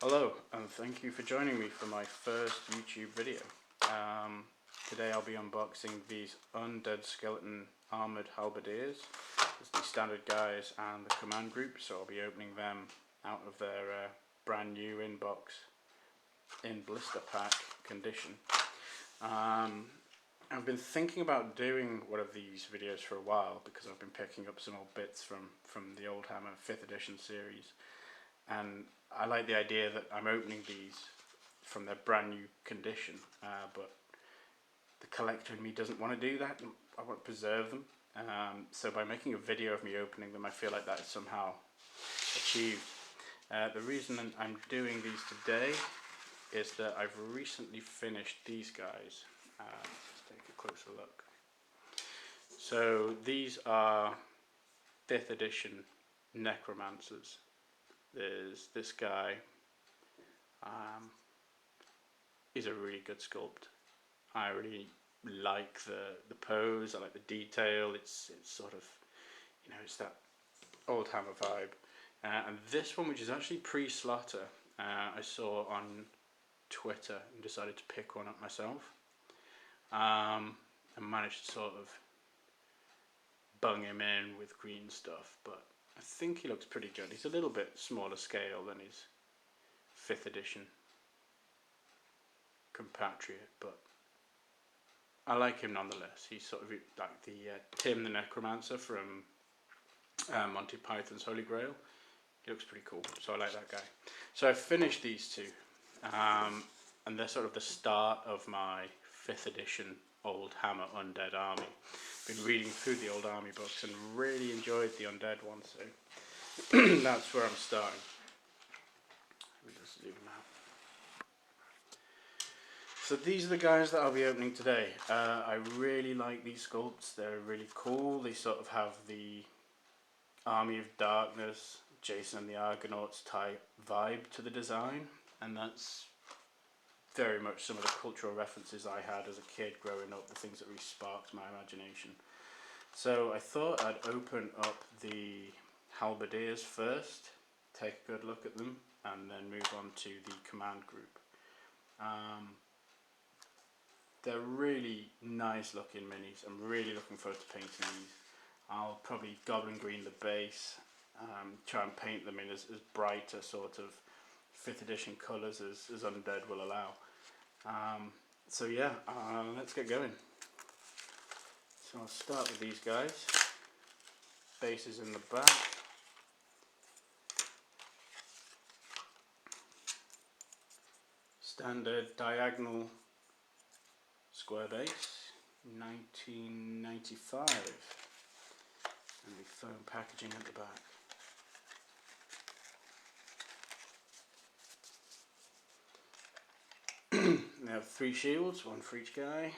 Hello, and thank you for joining me for my first YouTube video. Today I'll be unboxing these Undead skeleton armoured halberdiers. There's the standard guys and the command group, so I'll be opening them out of their brand new inbox in blister pack condition. I've been thinking about doing one of these videos for a while because I've been picking up some old bits from the Oldhammer 5th edition series, and I like the idea that I'm opening these from their brand new condition, but the collector in me doesn't want to do that. I want to preserve them, so by making a video of me opening them, I feel like that is somehow achieved. The reason I'm doing these today is that I've recently finished these guys. Let's take a closer look. So these are 5th edition necromancers. There's this guy. He's a really good sculpt. I really like the pose. I like the detail. It's sort of, it's that Oldhammer vibe. And this one, which is actually pre-slaughter, I saw on Twitter and decided to pick one up myself. And managed to sort of bung him in with green stuff, but I think he looks pretty good. He's a little bit smaller scale than his 5th edition compatriot, but I like him nonetheless. He's sort of like the Tim the Necromancer from Monty Python's Holy Grail. He looks pretty cool, so I like that guy. So I finished these two, and they're sort of the start of my 5th edition Oldhammer Undead army. Been reading through the old army books and really enjoyed the Undead one, so that's where I'm starting. Let me just zoom out. So these are the guys that I'll be opening today. I really like these sculpts. They're really cool. They sort of have the Army of Darkness, Jason and the Argonauts type vibe to the design, and that's very much some of the cultural references I had as a kid growing up, the things that really sparked my imagination. So I thought I'd open up the halberdiers first, take a good look at them, and then move on to the command group. They're really nice looking minis. I'm really looking forward to painting these. I'll probably goblin green the base, try and paint them in as bright a sort of 5th edition colours as Undead will allow. So yeah, let's get going. So I'll start with these guys. Base is in the back. Standard diagonal square base, 1995, and the foam packaging at the back. They have 3 shields, 1 for each guy,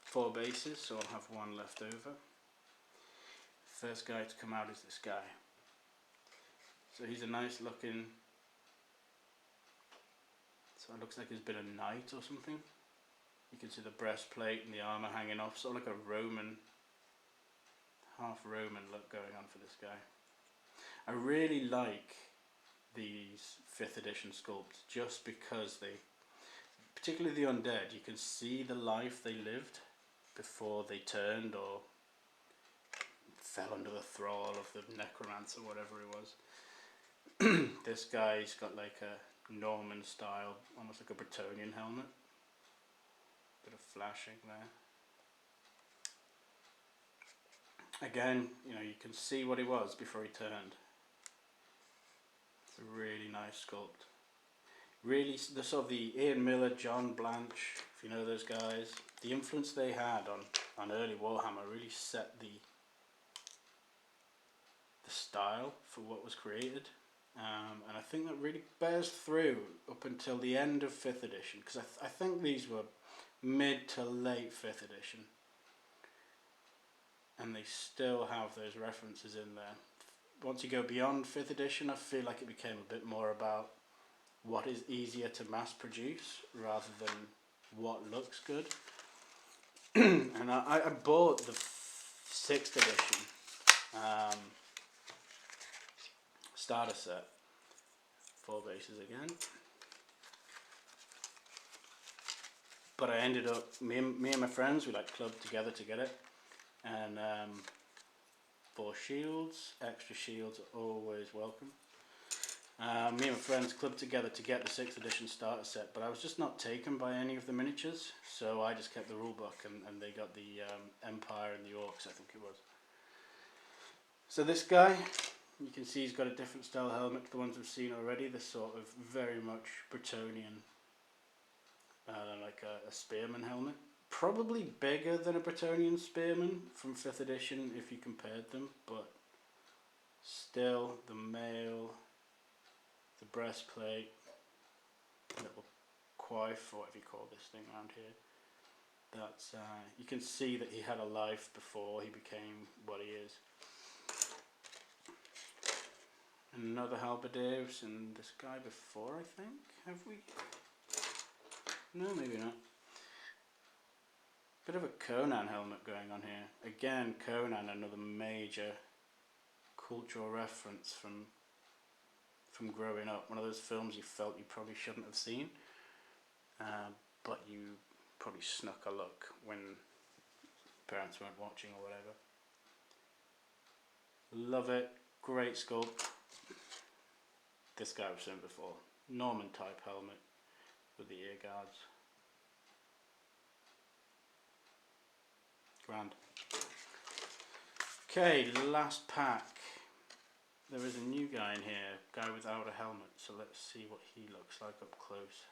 4 bases, so I'll have 1 left over. First guy to come out is this guy. So he's a nice looking, so it looks like he's been a knight or something. You can see the breastplate and the armour hanging off, sort of like a Roman, half Roman look going on for this guy. I really like these 5th edition sculpts just because they, particularly the Undead, you can see the life they lived before they turned or fell under the thrall of the necromancer, whatever it was. This guy's got like a Norman style, almost like a Bretonnian helmet. Bit of flashing there. Again, you can see what he was before he turned. It's a really nice sculpt. Really, the sort of the Ian Miller, John Blanche, if you know those guys, the influence they had on early Warhammer really set the style for what was created, and I think that really bears through up until the end of 5th edition, because I think these were mid to late 5th edition, and they still have those references in there. Once you go beyond 5th edition, I feel like it became a bit more about what is easier to mass produce rather than what looks good. And I bought the 6th edition starter set, 4 bases again. but I ended up, me and my friends, we like clubbed together to get it, and for shields, extra shields are always welcome. Me and my friends clubbed together to get the 6th edition starter set, but I was just not taken by any of the miniatures, so I just kept the rulebook, and they got the Empire and the Orcs, I think it was. So this guy, you can see he's got a different style helmet to the ones we've seen already. This sort of very much Bretonian, like a spearman helmet. Probably bigger than a Bretonian spearman from 5th edition if you compared them, but still the mail, the breastplate, little coif, or whatever you call this thing around here. That's you can see that he had a life before he became what he is. Another halberdiers, and this guy before, I think. Have we? No, maybe not. Bit of a Conan helmet going on here. Again, Conan, another major cultural reference from growing up. One of those films you felt you probably shouldn't have seen, but you probably snuck a look when parents weren't watching or whatever. Love it. Great sculpt. This guy was seen before. Norman type helmet with the ear guards. Grand. Okay, last pack. There is a new guy in here, guy without a helmet, so let's see what he looks like up close.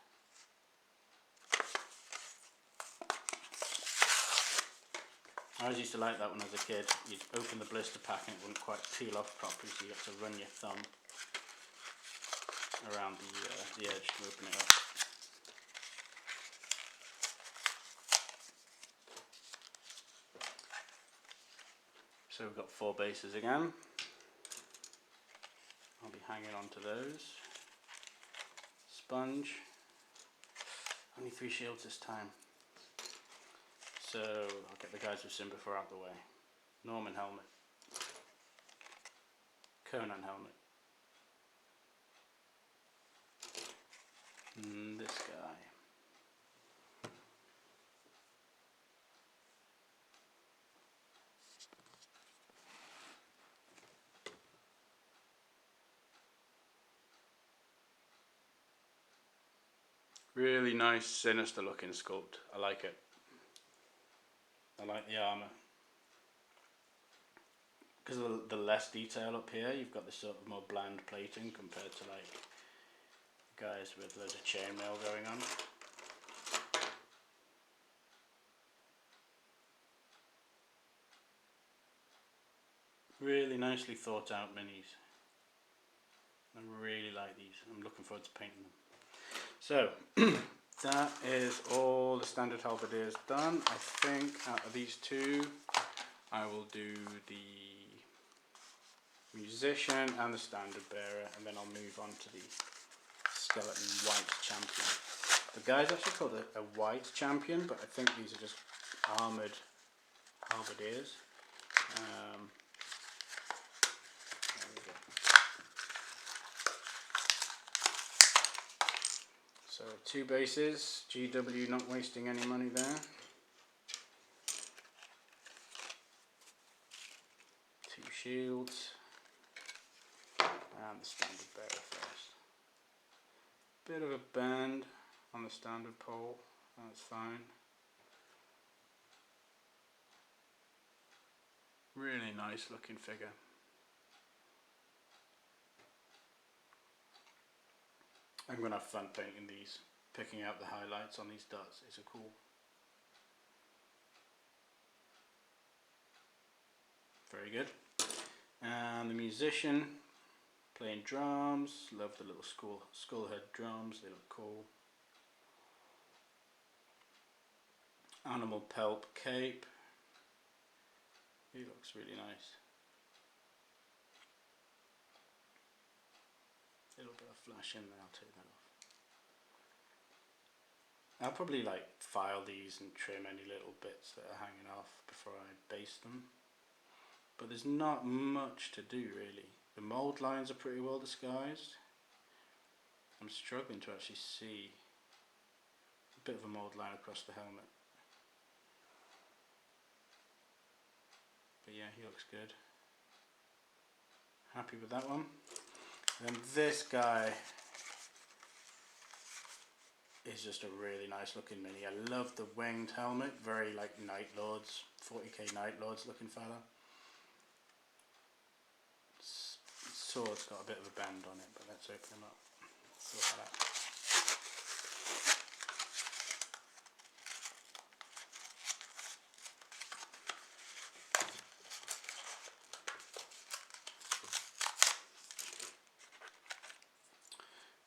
I always used to like that when I was a kid. You'd open the blister pack and it wouldn't quite peel off properly, so you had to run your thumb around the edge to open it up. So we've got 4 bases again. I'll be hanging on to those. Sponge. Only 3 shields this time. So I'll get the guys we've seen before out the way. Norman helmet. Conan helmet. And this guy. Really nice, sinister looking sculpt. I like it. I like the armour. Because of the less detail up here, you've got this sort of more bland plating compared to like guys with loads of chainmail going on. Really nicely thought out minis. I really like these. I'm looking forward to painting them. So, that is all the standard halberdiers done. I think out of these 2, I will do the musician and the standard bearer, and then I'll move on to the skeleton white champion. The guy's actually called a white champion, but I think these are just armoured halberdiers. So 2 bases, GW not wasting any money there. 2 shields, and the standard bearer first. Bit of a bend on the standard pole, that's fine. Really nice looking figure. I'm going to have fun painting these, picking out the highlights on these dots. It's a cool. Very good. And the musician playing drums. Love the little skull head drums, they look cool. Animal pelt cape. He looks really nice. A little bit of flash in there, I'll take that off. I'll probably like file these and trim any little bits that are hanging off before I base them. But there's not much to do really. The mould lines are pretty well disguised. I'm struggling to actually see bit of a mould line across the helmet. But yeah, he looks good. Happy with that one. And this guy is just a really nice looking mini. I love the winged helmet, very like Night Lords, 40k Night Lords looking fella. Sword's got a bit of a bend on it, but let's open him up. Sort that out.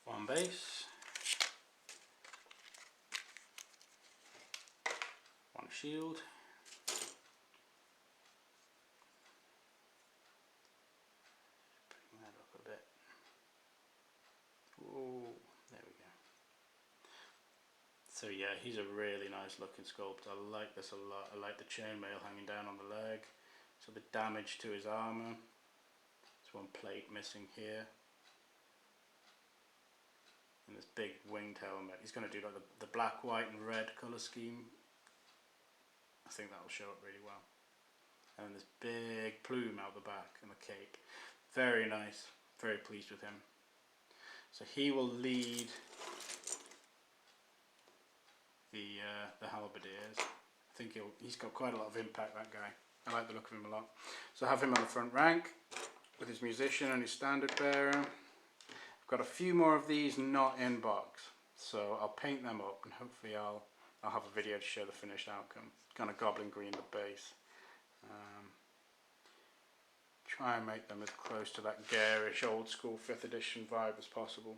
One base, one shield, bring that up a bit. Ooh, there we go. So yeah, he's a really nice looking sculpt. I like this a lot. I like the chainmail hanging down on the leg. So the damage to his armour. There's one plate missing here. And this big winged helmet. He's going to do like the black, white and red colour scheme. I think that will show up really well. And this big plume out the back and the cape. Very nice. Very pleased with him. So he will lead the halberdiers. I think he's got quite a lot of impact, that guy. I like the look of him a lot. So I have him on the front rank with his musician and his standard bearer. Got a few more of these not in box, so I'll paint them up and hopefully I'll have a video to show the finished outcome. Kind of goblin green the base. Try and make them as close to that garish old school 5th edition vibe as possible.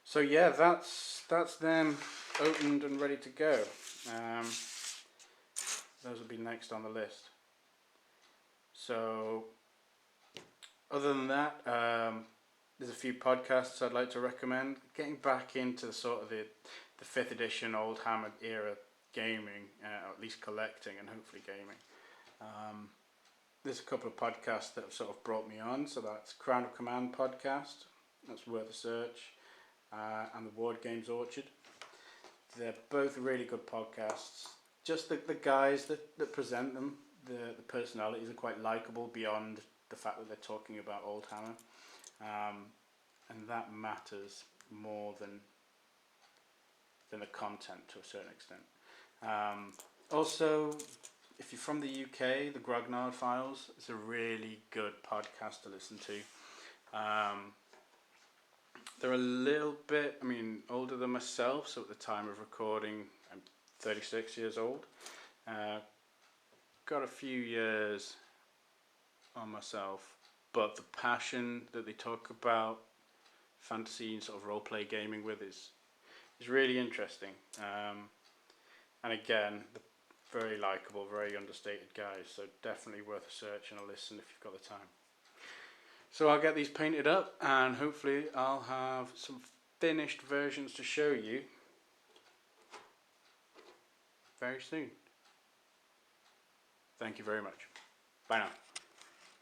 So yeah, that's them opened and ready to go. Those will be next on the list. So other than that, there's a few podcasts I'd like to recommend. Getting back into sort of the 5th edition Oldhammer era gaming, or at least collecting and hopefully gaming. There's a couple of podcasts that have sort of brought me on. So that's Crown of Command podcast, that's worth a search, and the Wargames Orchard. They're both really good podcasts. Just the guys that present them, the personalities are quite likeable beyond the fact that they're talking about Oldhammer. And that matters more than the content to a certain extent. Also, if you're from the UK, the Grognard Files is a really good podcast to listen to. They're a little bit, older than myself, so at the time of recording, I'm 36 years old. Got a few years on myself. But the passion that they talk about fantasy and sort of role-play gaming with is really interesting. And again, very likeable, very understated guys. So definitely worth a search and a listen if you've got the time. So I'll get these painted up and hopefully I'll have some finished versions to show you very soon. Thank you very much. Bye now.